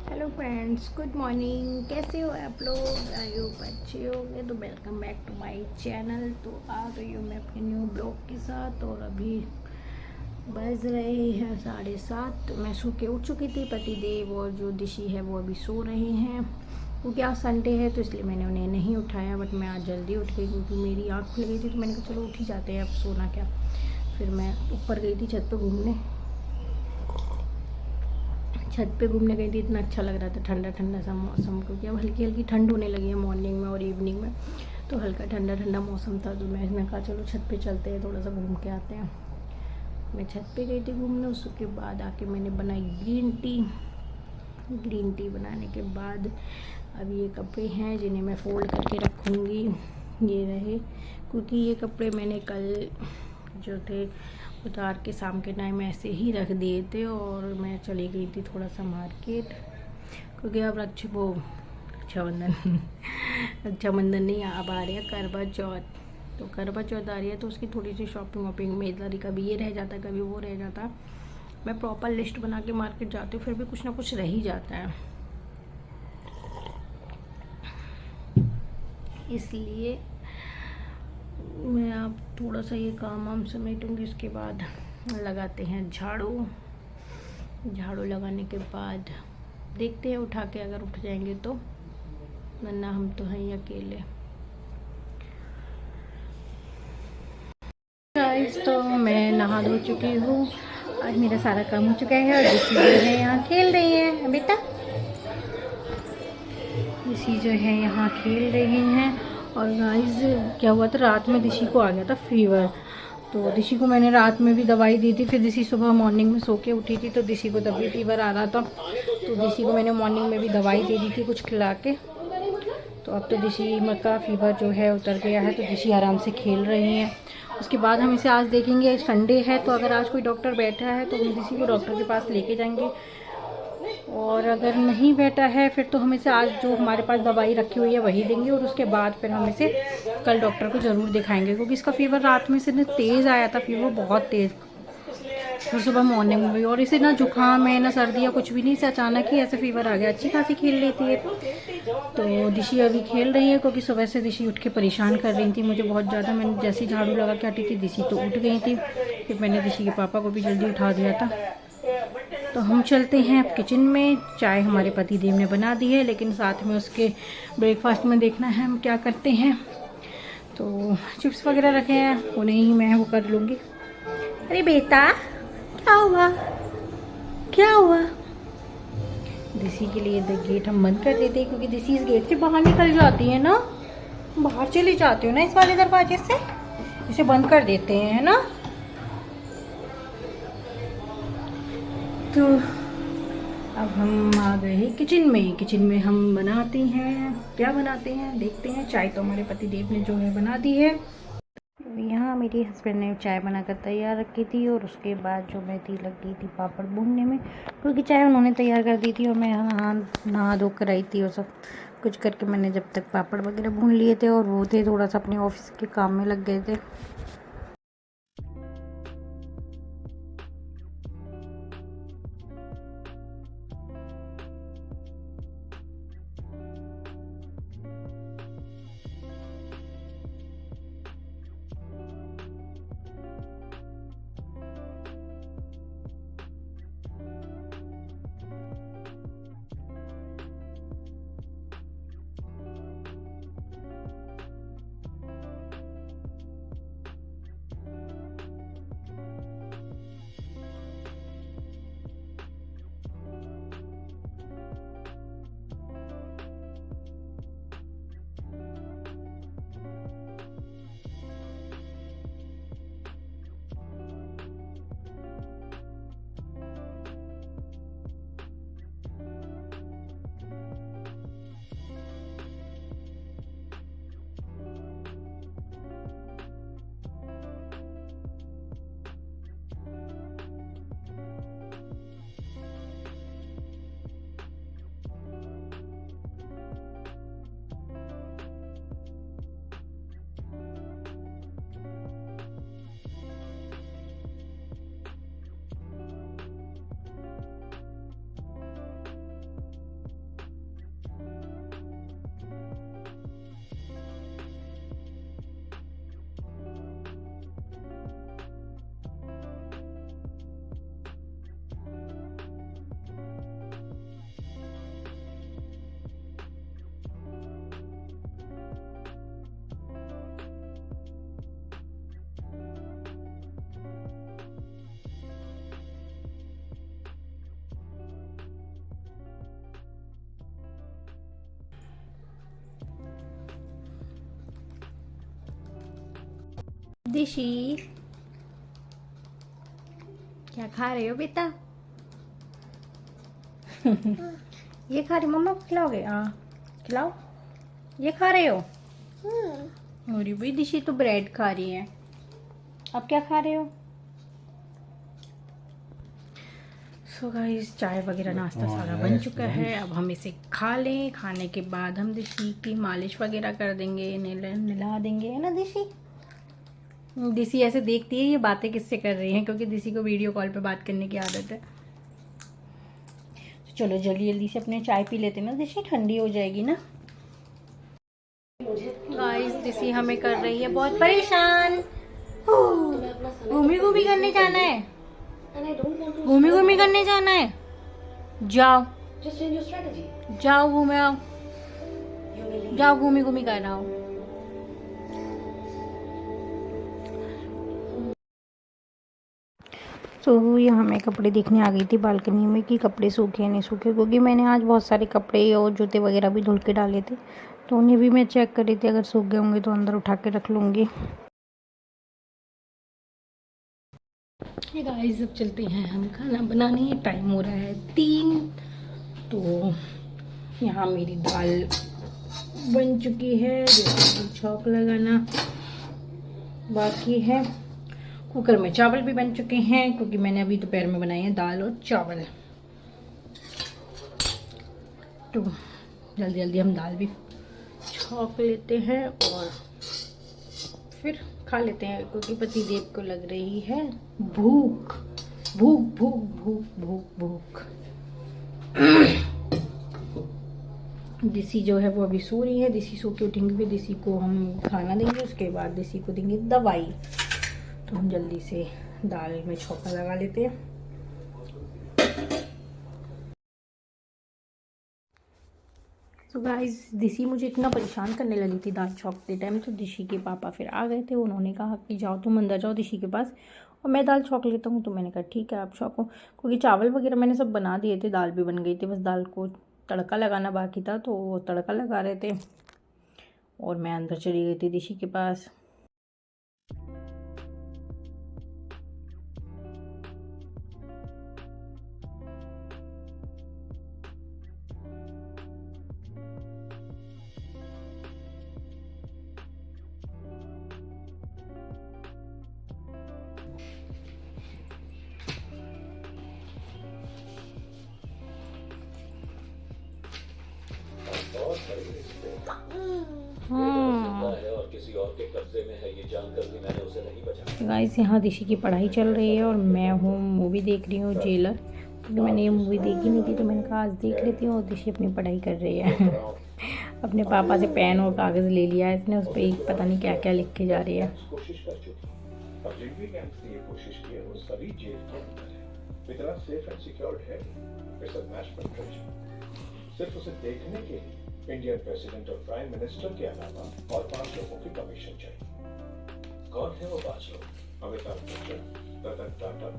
Hello friends, good morning. कैसे हो आप लोग? आई होप अच्छे होंगे। तो welcome back to my channel. तो आ गई हूँ मैं अपने न्यू ब्लॉग के साथ और अभी बज रहे हैं 7:30। तो मैं सो के उठ चुकी थी। पतिदेव और जो दिशी है वो अभी सो रहे हैं क्योंकि आज संडे है, तो इसलिए मैंने उन्हें नहीं उठाया। बट मैं आज जल्दी उठ गई क्योंकि मेरी आँख खुल गई थी, तो मैंने कहा चलो उठ ही जाते हैं, अब सोना क्या। फिर मैं ऊपर गई थी छत पर घूमने। छत पे घूमने गई थी, इतना अच्छा लग रहा था, ठंडा ठंडा सा मौसम, क्योंकि अब हल्की हल्की ठंड होने लगी है मॉर्निंग में और इवनिंग में। तो हल्का ठंडा ठंडा मौसम था, तो मैंने कहा चलो छत पे चलते हैं, थोड़ा सा घूम के आते हैं। मैं छत पे गई थी घूमने, उसके बाद आके मैंने बनाई ग्रीन टी। ग्रीन टी बनाने के बाद अब ये कपड़े हैं जिन्हें मैं फ़ोल्ड करके रखूँगी। ये रहे, क्योंकि ये कपड़े मैंने कल जो थे उतार के शाम के टाइम ऐसे ही रख दिए थे और मैं चली गई थी थोड़ा सा मार्केट, क्योंकि अब रक्षाबंधन रक्षाबंधन नहीं, अब आ रही है करवा चौथ। तो करवा चौथ आ रही है, तो उसकी थोड़ी सी शॉपिंग वॉपिंग मेरी कभी ये रह जाता, कभी वो रह जाता। मैं प्रॉपर लिस्ट बना के मार्केट जाती हूँ, फिर भी कुछ ना कुछ रह ही जाता है, इसलिए मैं अब थोड़ा सा ये काम वाम समेटूँगी। उसके बाद लगाते हैं झाड़ू। झाड़ू लगाने के बाद देखते हैं उठा के, अगर उठ जाएंगे तो, वरना हम तो हैं ही अकेले। गाइस, तो मैं नहा धो चुकी हूँ और मेरा सारा काम हो चुका है और ऋषि जो है यहाँ खेल रही है। बेटा, ऋषि जो है यहाँ खेल रहे हैं। और गाइस, क्या हुआ था, रात में ऋषि को आ गया था फीवर। तो ऋषि को मैंने रात में भी दवाई दी थी, फिर ऋषि सुबह मॉर्निंग में सो के उठी थी, तो ऋषि को तब भी फीवर आ रहा था। तो ऋषि को मैंने मॉर्निंग में भी दवाई दे दी थी कुछ खिला के। तो अब तो ऋषि का फीवर जो है उतर गया है, तो ऋषि आराम से खेल रही हैं। उसके बाद हम इसे आज देखेंगे, संडे है, तो अगर आज कोई डॉक्टर बैठा है तो हम ऋषि को डॉक्टर के पास लेके जाएंगे, और अगर नहीं बैठा है फिर तो हम इसे आज जो हमारे पास दवाई रखी हुई है वही देंगे, और उसके बाद फिर हम इसे कल डॉक्टर को ज़रूर दिखाएंगे, क्योंकि इसका फीवर रात में से ना तेज़ आया था, फीवर बहुत तेज़, फिर सुबह मॉर्निंग में भी। और इसे ना जुकाम है ना सर्दी या कुछ भी नहीं, इसे अचानक ही ऐसे फीवर आ गया। अच्छी खासी खेल लेती है। तो दिशी अभी खेल रही है, क्योंकि सुबह से दिशी उठ के परेशान कर रही थी मुझे बहुत ज़्यादा। मैंने जैसे ही झाड़ू लगा के हटी थी, दिशी तो उठ गई थी। फिर मैंने दिशी के पापा को भी जल्दी उठा दिया था। तो हम चलते हैं अब किचन में। चाय हमारे पति देव ने बना दी है, लेकिन साथ में उसके ब्रेकफास्ट में देखना है हम क्या करते हैं। तो चिप्स वगैरह रखे हैं, उन्हें ही मैं वो कर लूँगी। अरे बेटा, क्या हुआ? क्या हुआ? दिसी के लिए गेट हम बंद कर देते हैं, क्योंकि दिसी इस गेट से बाहर निकल जाती है ना, बाहर चली जाती हो ना इस वाले दरवाजे से, इसे बंद कर देते हैं, है ना। तो अब हम आ गए हैं किचन में। किचन में हम बनाते हैं, क्या बनाते हैं देखते हैं। चाय तो हमारे पति देव ने जो है बना दी है। यहाँ मेरे हस्बैंड ने चाय बनाकर तैयार रखी थी, और उसके बाद जो मैं थी लग गई थी पापड़ भूनने में, क्योंकि चाय उन्होंने तैयार कर दी थी और मैं यहाँ नहा धो कर आई थी, और सब कुछ करके मैंने जब तक पापड़ वगैरह भून लिए थे, और वो थे थोड़ा सा अपने ऑफिस के काम में लग गए थे। दिशी क्या खा रहे हो बेटा? ये खा रही, मम्मा को खिलाओगे? हाँ खिलाओ। ये खा रहे हो? और भाई दिशी तो ब्रेड खा रही है। आप क्या खा रहे हो? सो गाइस चाय वगैरह नाश्ता सारा बन चुका है। अब हम इसे खा लें। खाने के बाद हम दिशी की मालिश वगैरह कर देंगे, नला देंगे, है ना दिशी? दिशी ऐसे देखती है ये बातें किससे कर रही हैं, क्योंकि दिशी को वीडियो कॉल पे बात करने की आदत है। तो चलो जल्दी जल्दी से अपने चाय पी लेते हैं ना दिशी, ठंडी हो जाएगी ना। गाइस दिशी हमें कर रही है बहुत परेशान। घूमी घूमी करने जाना है, घूमी घूमी करने जाना है। जाओ जाओ घूमे आओ, जाओ घूमी घूमी कर आओ। तो यहाँ मैं कपड़े देखने आ गई थी बालकनी में कि कपड़े सूखे या नहीं सूखे, क्योंकि मैंने आज बहुत सारे कपड़े और जूते वगैरह भी धुल के डाले थे, तो उन्हें भी मैं चेक कर रही थी। अगर सूख गए होंगे तो अंदर उठा के रख लूँगी। ये गाइस अब चलते हैं हम खाना बनाने। टाइम हो रहा है 3। तो यहाँ मेरी दाल बन चुकी है, जैसे छौंक लगाना बाकी है। कुकर में चावल भी बन चुके हैं, क्योंकि मैंने अभी दोपहर में बनाए हैं दाल और चावल। तो जल्दी जल्दी हम दाल भी छौंक लेते हैं और फिर खा लेते हैं, क्योंकि पतिदेव को लग रही है भूख भूख भूख भूख भूख भूख। दिशी जो है वो अभी सो रही है। दिशी सो के उठेंगे, फिर दिशी को हम खाना देंगे, उसके बाद दिशी को देंगे दवाई। तो हम जल्दी से दाल में छौंका लगा लेते हैं। तो गाइस दिशी मुझे इतना परेशान करने लगी थी दाल छौंकते टाइम, तो दिशी के पापा फिर आ गए थे। उन्होंने कहा कि जाओ तुम अंदर जाओ दिशी के पास और मैं दाल छौंक लेता हूँ। तो मैंने कहा ठीक है आप छौंको, क्योंकि चावल वगैरह मैंने सब बना दिए थे, दाल भी बन गई थी, बस दाल को तड़का लगाना बाकी था। तो वो तड़का लगा रहे थे और मैं अंदर चली गई थी दिशी के पास। गाइस यहाँ दिशी की पढ़ाई चल रही है और मैं हूँ मूवी देख रही हूँ जेलर, क्योंकि मैंने ये मूवी देखी नहीं थी, तो मैंने कहा आज देख लेती हूँ। और दिशी अपनी पढ़ाई कर रही है। अपने पापा से पेन और कागज़ ले लिया है इसने, उस पर एक पता नहीं क्या क्या लिख के जा रही है। सिर्फ उसे देखने के लिए इंडियन प्रेसिडेंट और प्राइम मिनिस्टर के अलावा और 5 लोगों की परमिशन चाहिए। कौन है वो 5 लोग? अमिताभ बच्चन, रतन टाटा,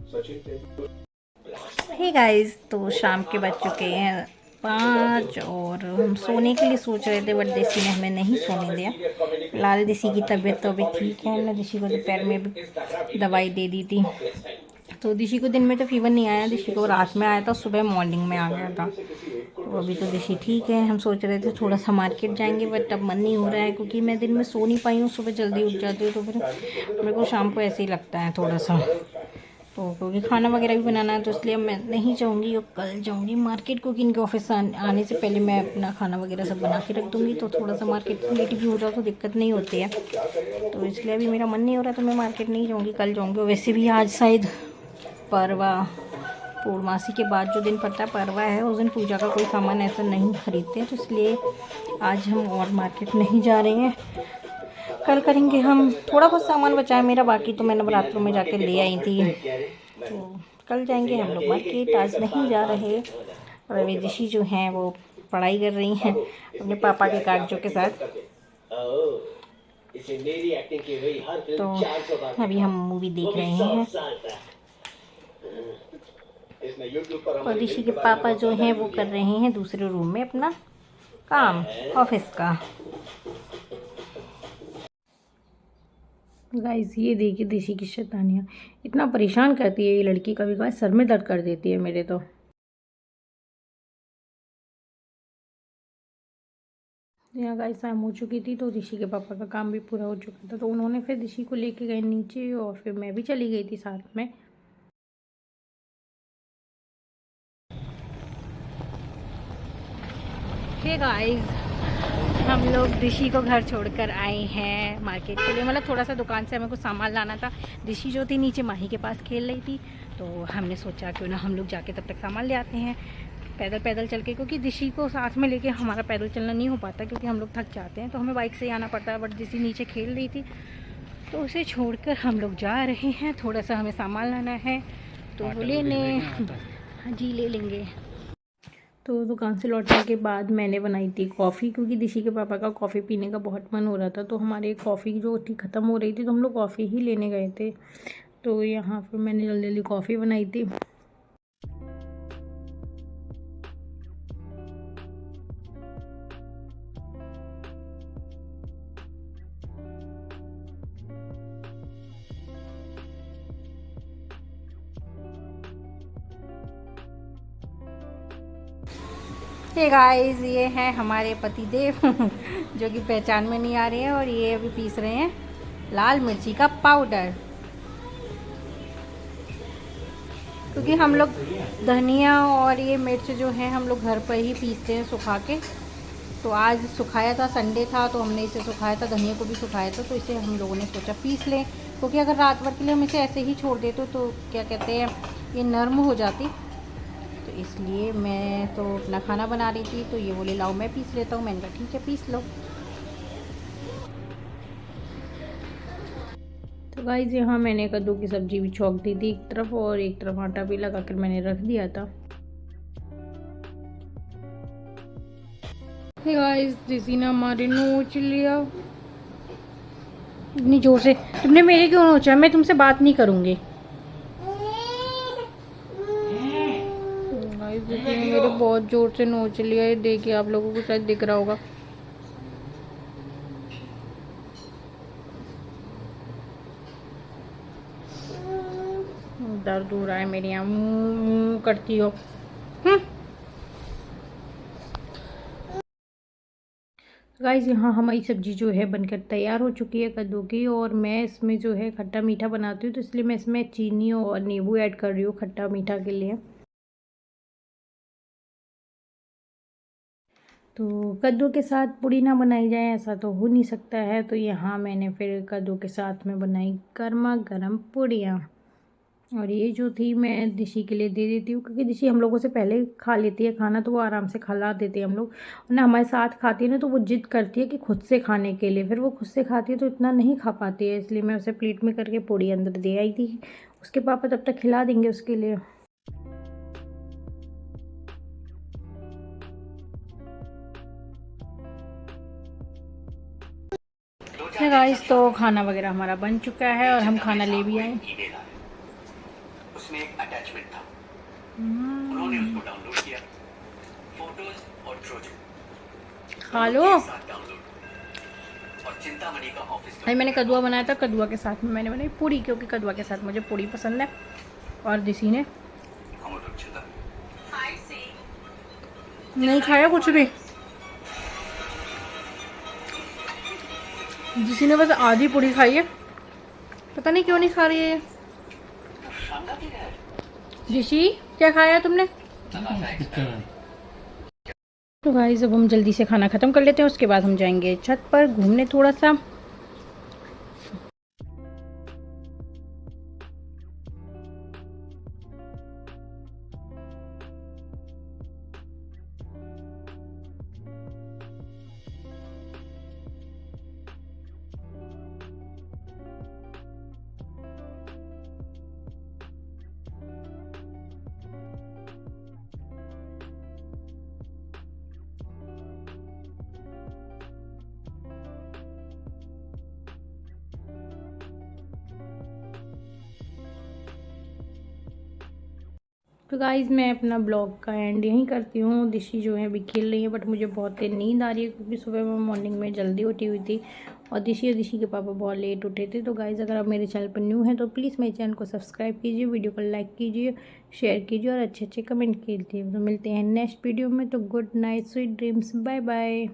सचिन तेंदुलकर। हे गाइस, तो शाम के बज चुके हैं 5 और हम सोने के लिए सोच रहे थे, बट दिशी ने हमें नहीं सोने दिया। फिलहाल दिशी की तबीयत तो अभी ठीक है। हमने दिशी को दोपहर में भी दवाई दे दी थी। तो दिशी को दिन में तो फीवर नहीं आया, दिशी को रात में आया था, सुबह मॉर्निंग में आ गया था। तो अभी तो दिशी ठीक है। हम सोच रहे थे थोड़ा सा मार्केट जाएंगे, बट अब मन नहीं हो रहा है, क्योंकि मैं दिन में सो नहीं पाई हूँ। सुबह जल्दी उठ जाती हूँ, तो फिर मेरे को शाम को ऐसे ही लगता है थोड़ा सा। तो क्योंकि खाना वगैरह भी बनाना है, तो इसलिए मैं नहीं जाऊँगी और कल जाऊँगी मार्केट, क्योंकि इनके ऑफिस आने से पहले मैं अपना खाना वगैरह सब बना के रख दूँगी। तो थोड़ा सा मार्केट लेट भी हो जाओ तो दिक्कत नहीं होती है। तो इसलिए अभी मेरा मन नहीं हो रहा, तो मैं मार्केट नहीं जाऊँगी, कल जाऊँगी। और वैसे भी आज शायद परवा पूर्णमासी के बाद जो दिन पड़ता है परवा है, उस दिन पूजा का कोई सामान ऐसा नहीं खरीदते, तो इसलिए आज हम और मार्केट नहीं जा रहे हैं। कल करेंगे हम। थोड़ा बहुत सामान बचा है मेरा, बाकी तो मैं नवरात्रों में जाके ले आई थी। तो कल जाएंगे हम लोग मार्केट, आज नहीं जा रहे। और अभी दिशी जो हैं वो पढ़ाई कर रही हैं अपने पापा के कागजों के साथ। तो अभी हम मूवी देख रहे हैं और ऋषि के पापा जो हैं वो कर रहे हैं दूसरे रूम में अपना काम ऑफिस का। गाइस ये देखिए दिशी की शैतानियाँ, इतना परेशान करती है ये लड़की, कभी कभार सर में दर्द कर देती है मेरे तो। यहाँ गाइस शाम हो चुकी थी तो ऋषि के पापा का काम भी पूरा हो चुका था, तो उन्होंने फिर ऋषि को लेके गए नीचे और फिर मैं भी चली गई थी साथ में। हे गाइस, हम लोग ऋषि को घर छोड़कर आए हैं मार्केट के लिए, मतलब थोड़ा सा दुकान से हमें कुछ सामान लाना था। ऋषि जो थी नीचे माही के पास खेल रही थी, तो हमने सोचा क्यों ना हम लोग जाके तब तक सामान ले आते हैं पैदल पैदल चल के, क्योंकि ऋषि को साथ में लेके हमारा पैदल चलना नहीं हो पाता क्योंकि हम लोग थक जाते हैं, तो हमें बाइक से ही आना पड़ता है। बट ऋषि नीचे खेल रही थी तो उसे छोड़कर हम लोग जा रहे हैं, थोड़ा सा हमें सामान लाना है तो वो लेने। हाँ जी ले लेंगे। तो दुकान से लौटने के बाद मैंने बनाई थी कॉफ़ी, क्योंकि ऋषि के पापा का कॉफ़ी पीने का बहुत मन हो रहा था, तो हमारे कॉफ़ी जो थी ख़त्म हो रही थी तो हम लोग कॉफ़ी ही लेने गए थे। तो यहाँ पर मैंने जल्दी जल्दी कॉफ़ी बनाई थी। हे गाइस, ये हैं हमारे पतिदेव जो कि पहचान में नहीं आ रहे हैं, और ये अभी पीस रहे हैं लाल मिर्ची का पाउडर, क्योंकि हम लोग धनिया और ये मिर्च जो है हम लोग घर पर ही पीसते हैं सुखा के। तो आज सुखाया था, संडे था तो हमने इसे सुखाया था, धनिया को भी सुखाया था, तो इसे हम लोगों ने सोचा पीस लें, क्योंकि अगर रात भर के लिए हम इसे ऐसे ही छोड़ देते तो क्या कहते हैं ये नर्म हो जाती। तो इसलिए मैं तो अपना खाना बना रही थी, तो ये बोले लाओ मैं पीस लेता हूँ। मैंने कहा ठीक है पीस लो। तो गाइस यहाँ मैंने कद्दू की सब्ज़ी भी छौंक दी थी एक तरफ, और एक तरफ आटा भी लगा कर मैंने रख दिया था। गाइस दीदी ने हमारे नोच लिया इतनी जोर से। तुमने मेरे क्यों नोचा? मैं तुमसे बात नहीं करूँगी। दीदी ने मेरे बहुत जोर से नोच लिया है, देखिए आप लोगों को शायद दिख रहा होगा। दर्द हो रहा है मेरे यहाँ, मुँह करती हो। गाइस यहाँ हमारी सब्ज़ी जो है बनकर तैयार हो चुकी है कद्दू की, और मैं इसमें जो है खट्टा मीठा बनाती हूँ, तो इसलिए मैं इसमें चीनी और नींबू ऐड कर रही हूँ खट्टा मीठा के लिए। तो कद्दू के साथ पूड़ी ना बनाई जाए ऐसा तो हो नहीं सकता है, तो यहाँ मैंने फिर कद्दू के साथ में बनाई गर्मा गर्म पूड़ियाँ। और ये जो थी मैं दिशी के लिए दे देती हूँ, क्योंकि दिशी हम लोगों से पहले खा लेती है खाना, तो वो आराम से खिला देते हैं हम लोग। और ना हमारे साथ खाती है ना, तो वो जिद करती है कि खुद से खाने के लिए, फिर वो खुद से खाती है तो इतना नहीं खा पाती है, इसलिए मैं उसे प्लेट में करके पूड़ी अंदर दे आई थी। उसके पापा तब तक खिला देंगे उसके लिए। गाइस तो खाना वगैरह हमारा बन चुका है और हम खाना ले भी आए। उसमें एक अटैचमेंट था, उन्होंने उसको डाउनलोड किया, फोटोज और ट्रोजन खा लो। और चिंतामणि का ऑफिस अभी मैंने कद्दुआ बनाया था, कद्दुआ के साथ में मैंने बनाई पूड़ी, क्योंकि कद्दुआ के साथ मुझे पूड़ी पसंद है। और दिशी ने नहीं खाया कुछ भी, जिसी ने बस आधी पूड़ी खाई है, पता नहीं क्यों नहीं खा रही है। जिशी क्या खाया तुमने? तो गाइस अब हम जल्दी से खाना ख़त्म कर लेते हैं, उसके बाद हम जाएंगे छत पर घूमने थोड़ा सा। तो गाइज़ मैं अपना ब्लॉग का एंड यहीं करती हूँ। दिशी जो है अभी खेल रही है, बट मुझे बहुत देर नींद आ रही है, क्योंकि सुबह मैं मॉर्निंग में जल्दी उठी हुई थी और दिशी के पापा बहुत लेट उठे थे। तो गाइज़ अगर आप मेरे चैनल पर न्यू हैं तो प्लीज़ मेरे चैनल को सब्सक्राइब कीजिए, वीडियो को लाइक कीजिए, शेयर कीजिए और अच्छे अच्छे कमेंट कीजिए। तो मिलते हैं नेक्स्ट वीडियो में। तो good night, sweet dreams, bye bye.